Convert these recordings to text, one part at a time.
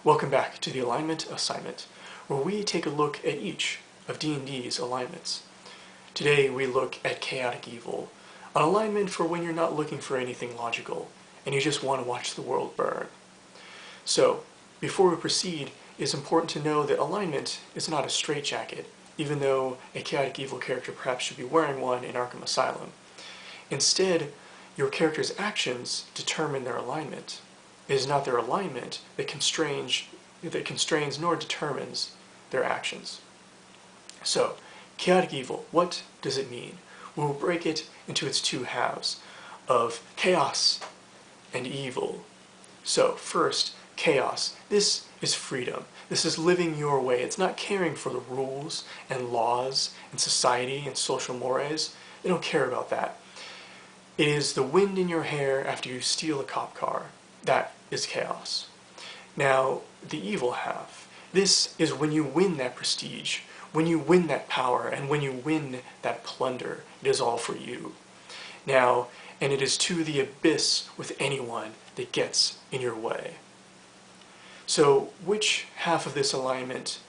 Welcome back to the Alignment Assignment, where we take a look at each of D&D's alignments. Today we look at Chaotic Evil, an alignment for when you're not looking for anything logical, and you just want to watch the world burn. So, before we proceed, it's important to know that alignment is not a straitjacket, even though a Chaotic Evil character perhaps should be wearing one in Arkham Asylum. Instead, your character's actions determine their alignment. It is not their alignment that constrains nor determines their actions. So, Chaotic Evil, what does it mean? We will break it into its two halves of chaos and evil. So, first, chaos. This is freedom. This is living your way. It's not caring for the rules and laws and society and social mores. They don't care about that. It is the wind in your hair after you steal a cop car. That is chaos. Now, the evil half. This is when you win that prestige, when you win that power, and when you win that plunder. It is all for you. Now, and it is to the abyss with anyone that gets in your way. So, which half of this alignment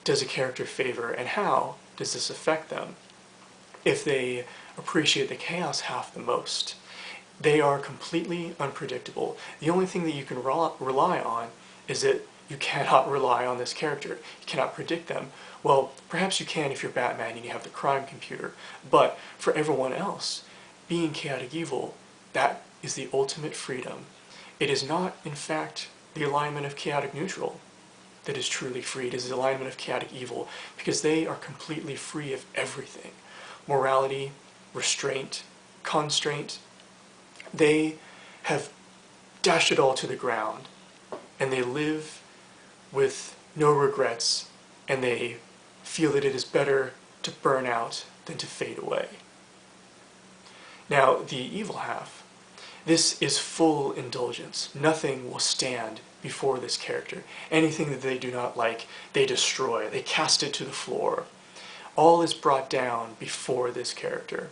does a character favor, and how does this affect them? If they appreciate the chaos half the most, they are completely unpredictable. The only thing that you can rely on is that you cannot rely on this character. You cannot predict them. Well, perhaps you can if you're Batman and you have the crime computer, but for everyone else, being Chaotic Evil, that is the ultimate freedom. It is not, in fact, the alignment of Chaotic Neutral that is truly free. It is the alignment of Chaotic Evil, because they are completely free of everything. Morality, restraint, constraint. They have dashed it all to the ground, and they live with no regrets, and they feel that it is better to burn out than to fade away. Now, the evil half. This is full indulgence. Nothing will stand before this character. Anything that they do not like, they destroy. They cast it to the floor. All is brought down before this character.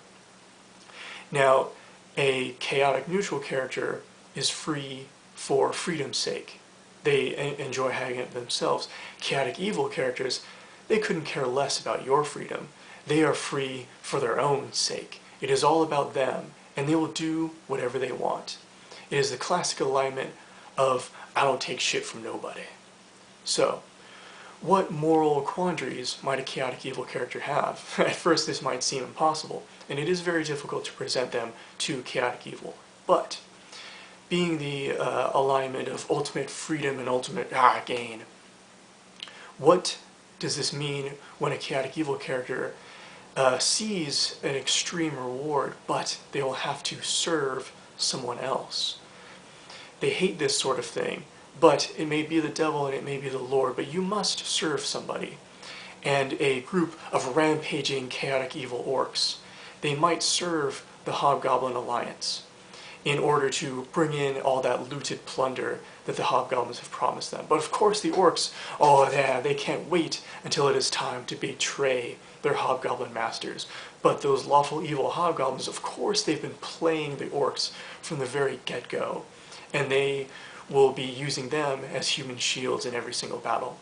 Now, a Chaotic Neutral character is free for freedom's sake. They enjoy having it themselves. Chaotic Evil characters, they couldn't care less about your freedom. They are free for their own sake. It is all about them, and they will do whatever they want. It is the classic alignment of, I don't take shit from nobody. So, what moral quandaries might a Chaotic Evil character have? At first this might seem impossible, and it is very difficult to present them to Chaotic Evil. But, being the alignment of ultimate freedom and ultimate gain, what does this mean when a Chaotic Evil character sees an extreme reward, but they will have to serve someone else? They hate this sort of thing. But it may be the devil and it may be the Lord, but you must serve somebody. And a group of rampaging Chaotic Evil orcs, they might serve the Hobgoblin Alliance in order to bring in all that looted plunder that the Hobgoblins have promised them. But of course the orcs, oh yeah, they can't wait until it is time to betray their Hobgoblin masters. But those lawful evil Hobgoblins, of course they've been playing the orcs from the very get-go. And they will be using them as human shields in every single battle.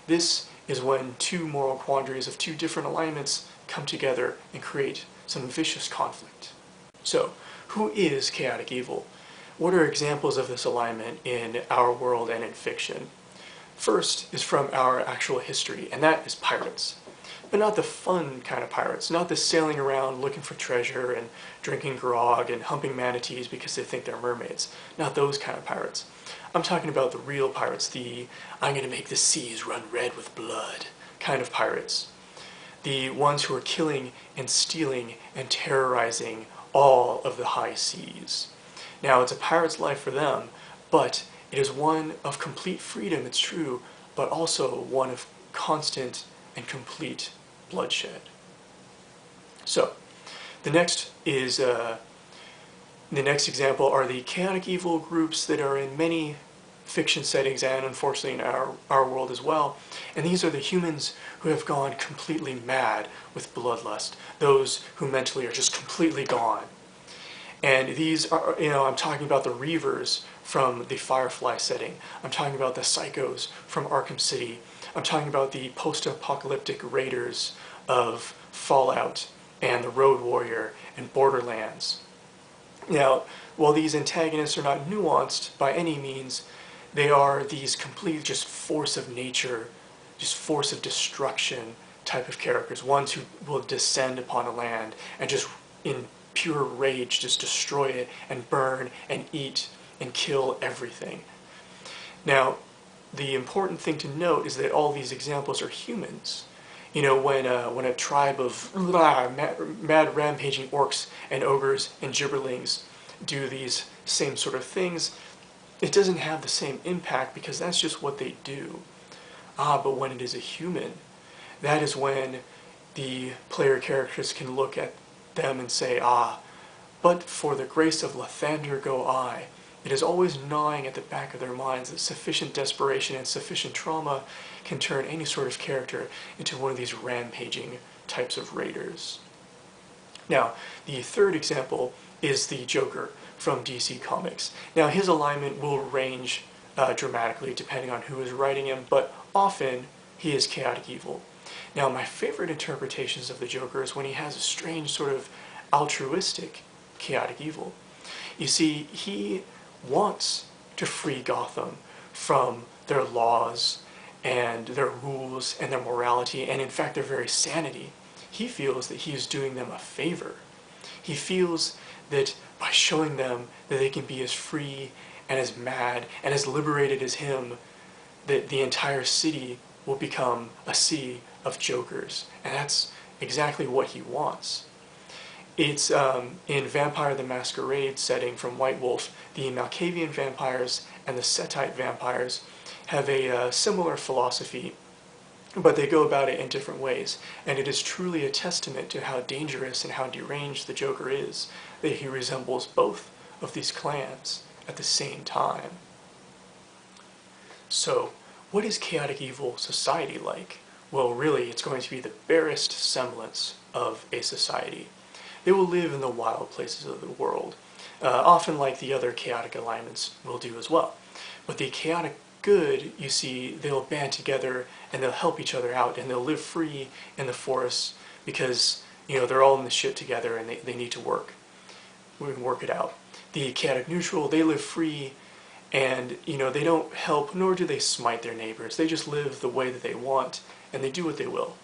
This is when two moral quandaries of two different alignments come together and create some vicious conflict. So, who is Chaotic Evil? What are examples of this alignment in our world and in fiction? First is from our actual history, and that is pirates. But not the fun kind of pirates, not the sailing around looking for treasure and drinking grog and humping manatees because they think they're mermaids. Not those kind of pirates. I'm talking about the real pirates, the I'm going to make the seas run red with blood kind of pirates. The ones who are killing and stealing and terrorizing all of the high seas. Now, it's a pirate's life for them, but it is one of complete freedom, it's true, but also one of constant and complete bloodshed. So, the next example are the Chaotic Evil groups that are in many fiction settings and unfortunately in our world as well. And these are the humans who have gone completely mad with bloodlust, those who mentally are just completely gone. And these are, I'm talking about the Reavers from the Firefly setting. I'm talking about the Psychos from Arkham City. I'm talking about the post-apocalyptic raiders of Fallout and the Road Warrior and Borderlands. Now, while these antagonists are not nuanced by any means, they are these complete just force of nature, just force of destruction type of characters, ones who will descend upon a land and just in pure rage just destroy it and burn and eat and kill everything. Now, the important thing to note is that all these examples are humans. When a tribe of mad rampaging orcs and ogres and gibberlings do these same sort of things, it doesn't have the same impact because that's just what they do. But when it is a human, that is when the player characters can look at them and say, but for the grace of Lathander go I. It is always gnawing at the back of their minds that sufficient desperation and sufficient trauma can turn any sort of character into one of these rampaging types of raiders. Now, the third example is the Joker from DC Comics. Now, his alignment will range dramatically depending on who is writing him, but often he is chaotic evil. Now, my favorite interpretations of the Joker is when he has a strange sort of altruistic chaotic evil. You see, he wants to free Gotham from their laws and their rules and their morality and in fact their very sanity. He feels that he is doing them a favor. He feels that by showing them that they can be as free and as mad and as liberated as him, that the entire city will become a sea of jokers. And that's exactly what he wants. It's in Vampire the Masquerade setting from White Wolf, the Malkavian vampires and the Setite vampires have a similar philosophy, but they go about it in different ways. And it is truly a testament to how dangerous and how deranged the Joker is that he resembles both of these clans at the same time. So, what is chaotic evil society like? Well, really, it's going to be the barest semblance of a society. They will live in the wild places of the world, often like the other chaotic alignments will do as well. But the chaotic good, you see, they'll band together and they'll help each other out and they'll live free in the forests because, they're all in the shit together and they need to work. We can work it out. The chaotic neutral, they live free and, they don't help nor do they smite their neighbors. They just live the way that they want and they do what they will.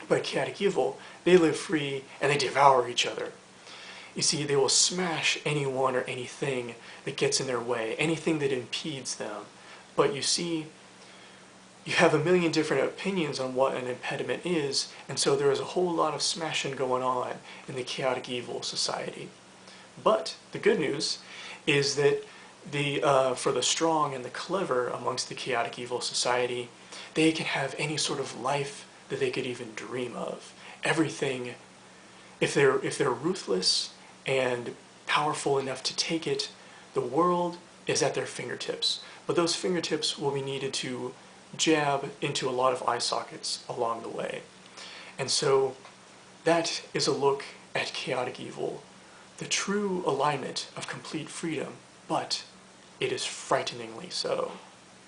But chaotic evil, they live free and they devour each other. You see, they will smash anyone or anything that gets in their way, anything that impedes them. But you see, you have a million different opinions on what an impediment is, and so there is a whole lot of smashing going on in the chaotic evil society. But the good news is that for the strong and the clever amongst the chaotic evil society, they can have any sort of life that they could even dream of. Everything, if they're ruthless and powerful enough to take it, the world is at their fingertips. But those fingertips will be needed to jab into a lot of eye sockets along the way. And so that is a look at chaotic evil, the true alignment of complete freedom, but it is frighteningly so.